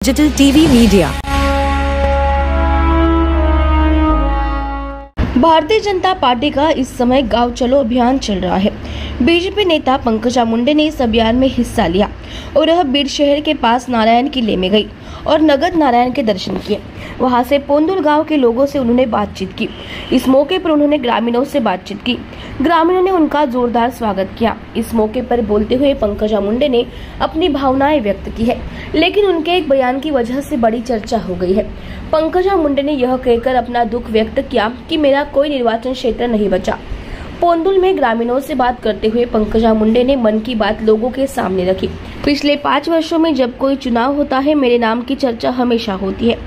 Digital TV media. Bharatiya Janata party का इस समय गांव चलो अभियान चल रहा है। बीजेपी नेता पंकजा मुंडे ने इस अभियान में हिस्सा लिया और वह बीड़ शहर के पास नारायण किले में गई और नगद नारायण के दर्शन किए। वहां से पोंदुल गांव के लोगों से उन्होंने बातचीत की। इस मौके पर उन्होंने ग्रामीणों से बातचीत की। ग्रामीणों ने उनका जोरदार स्वागत किया। इस मौके पर बोलते हुए पंकजा मुंडे ने अपनी भावनाएं व्यक्त की है, लेकिन उनके एक बयान की वजह से बड़ी चर्चा हो गई है। पंकजा मुंडे ने यह कहकर अपना दुख व्यक्त किया कि मेरा कोई निर्वाचन क्षेत्र नहीं बचा। पोंदुल में ग्रामीणों से बात करते हुए पंकजा मुंडे ने मन की बात लोगों के सामने रखी। पिछले 5 वर्षों में जब कोई चुनाव होता है, मेरे नाम की चर्चा हमेशा होती है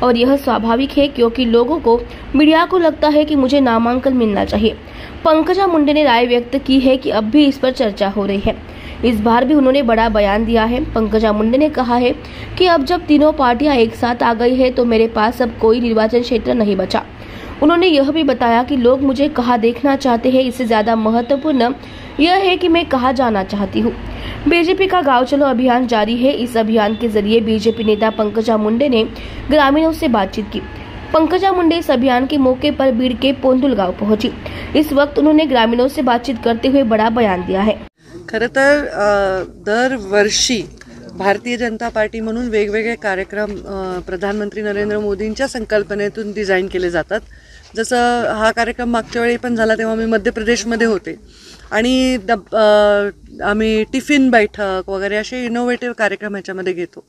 और यह स्वाभाविक है, क्योंकि लोगों को, मीडिया को लगता है कि मुझे नामांकन मिलना चाहिए। पंकजा मुंडे ने राय व्यक्त की है कि अब भी इस पर चर्चा हो रही है। इस बार भी उन्होंने बड़ा बयान दिया है। पंकजा मुंडे ने कहा है कि अब जब तीनों पार्टियां एक साथ आ गई है तो मेरे पास अब कोई निर्वाचन क्षेत्र नहीं बचा। उन्होंने यह भी बताया कि लोग मुझे कहाँ देखना चाहते हैं, इससे ज्यादा महत्वपूर्ण यह है कि मैं कहाँ जाना चाहती हूँ। बीजेपी का गांव चलो अभियान जारी है। इस अभियान के जरिए बीजेपी नेता पंकजा मुंडे ने ग्रामीणों से बातचीत की। पंकजा मुंडे इस अभियान के मौके पर बीड़ के पोंदुल गांव पहुंची। इस वक्त उन्होंने ग्रामीणों से बातचीत करते हुए बड़ा बयान दिया है। खरं तर दरवर्षी भारतीय जनता पार्टी म्हणून वेगवेगळे कार्यक्रम प्रधानमंत्री नरेंद्र मोदींच्या संकल्पनेतून डिझाईन केले जातात। जसं हा कार्यक्रम मागच्या वेळी पण झाला तेव्हा मी मध्य प्रदेशमध्ये होते आणि आम्ही टिफिन बैठक वगैरे असे इनोव्हेटिव्ह कार्यक्रम ह्याच्यामध्ये घेतो।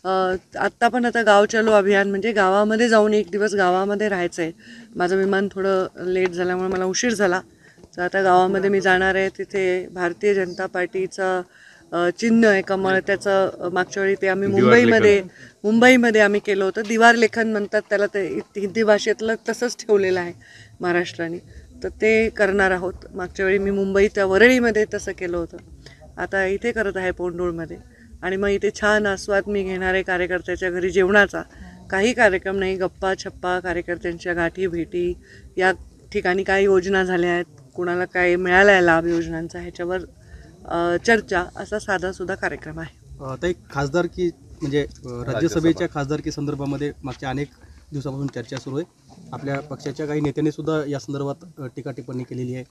आत्ता पण आता गाव चलो अभियान म्हणजे गावामध्ये जाऊन एक दिवस गावामध्ये राहायचं आहे। माझं विमान थोडं लेट झाल्यामुळे मला उशीर झाला, तर आता गावामध्ये मी जाणार आहे। तिथे भारतीय जनता पार्टीचा चिन्ह आहे कमळ, त्याचं मागच्या वेळी ते आम्ही मुंबईमध्ये आम्ही केलं होतं। दिवार लेखन म्हणतात त्याला, ते हिंदी भाषेतलं तसंच ठेवलेलं आहे महाराष्ट्राने, तर ते करणार आहोत। मागच्या वेळी मी मुंबईत वरळीमध्ये तसं केलं होतं, आता इथे करत आहे पोंदुळमध्ये। आणि मग इथे छान आस्वाद मी घेणार आहे कार्यकर्त्याच्या घरी जेवणाचा। काही कार्यक्रम नाही, गप्पा छप्पा, कार्यकर्त्यांच्या गाठी भेटी, या ठिकाणी काही योजना झाल्या आहेत, कुणाला काय मिळाला आहे लाभ योजनांचा, ह्याच्यावर चर्चा, असा साधा सुद्धा कार्यक्रम आहे। आता एक खासदारकी म्हणजे राज्यसभेच्या खासदारकी संदर्भामध्ये मागच्या अनेक दिवसापासून चर्चा सुरू आहे। आपल्या पक्षाच्या काही नेत्यांनी सुद्धा या संदर्भात टीका टिप्पणी केलेली आहे,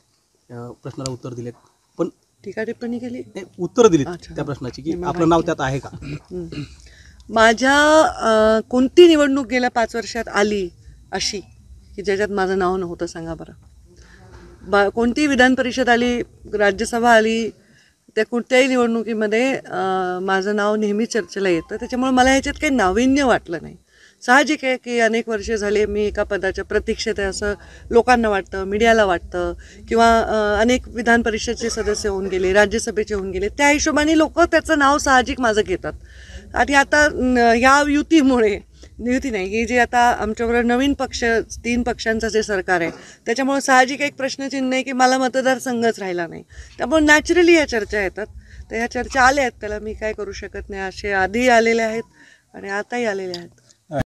प्रश्नाला उत्तर दिलेत। पण टीका टिप्पणी केली, उत्तर दिली त्या प्रश्नाची की आपलं नाव त्यात आहे का? माझ्या कोणती निवडणूक गेल्या 5 वर्षात आली अशी की ज्याच्यात माझं नाव नव्हतं, सांगा बरं? कोणती विधान परिषद आली, राज्यसभा आली, त्या कोणत्याही निवडणुकीमध्ये माझं नाव नेहमी चर्चेला येतं। त्याच्यामुळे मला ह्याच्यात काही नाविन्य वाटलं नाही। साहजिक आहे की अनेक वर्षे झाले मी एका पदाच्या प्रतीक्षेत आहे असं लोकांना वाटतं, मीडियाला वाटतं, किंवा अनेक विधान परिषदेचे सदस्य होऊन गेले, राज्यसभेचे होऊन गेले, त्या हिशोबाने लोक त्याचं नाव साहजिक माझं घेतात। आणि आता या युती नाही, ही जे आता आमच्याबरोबर नवीन पक्ष 3 पक्षांचं जे सरकार आहे, त्याच्यामुळे साहजिक एक प्रश्नचिन्ह आहे की मला मतदारसंघच राहिला नाही। त्यामुळे नॅचरली या चर्चा येतात, तर ह्या चर्चा आल्या आहेत, त्याला मी काय करू शकत नाही। असे आधी आलेले आहेत आणि आताही आलेले आहेत।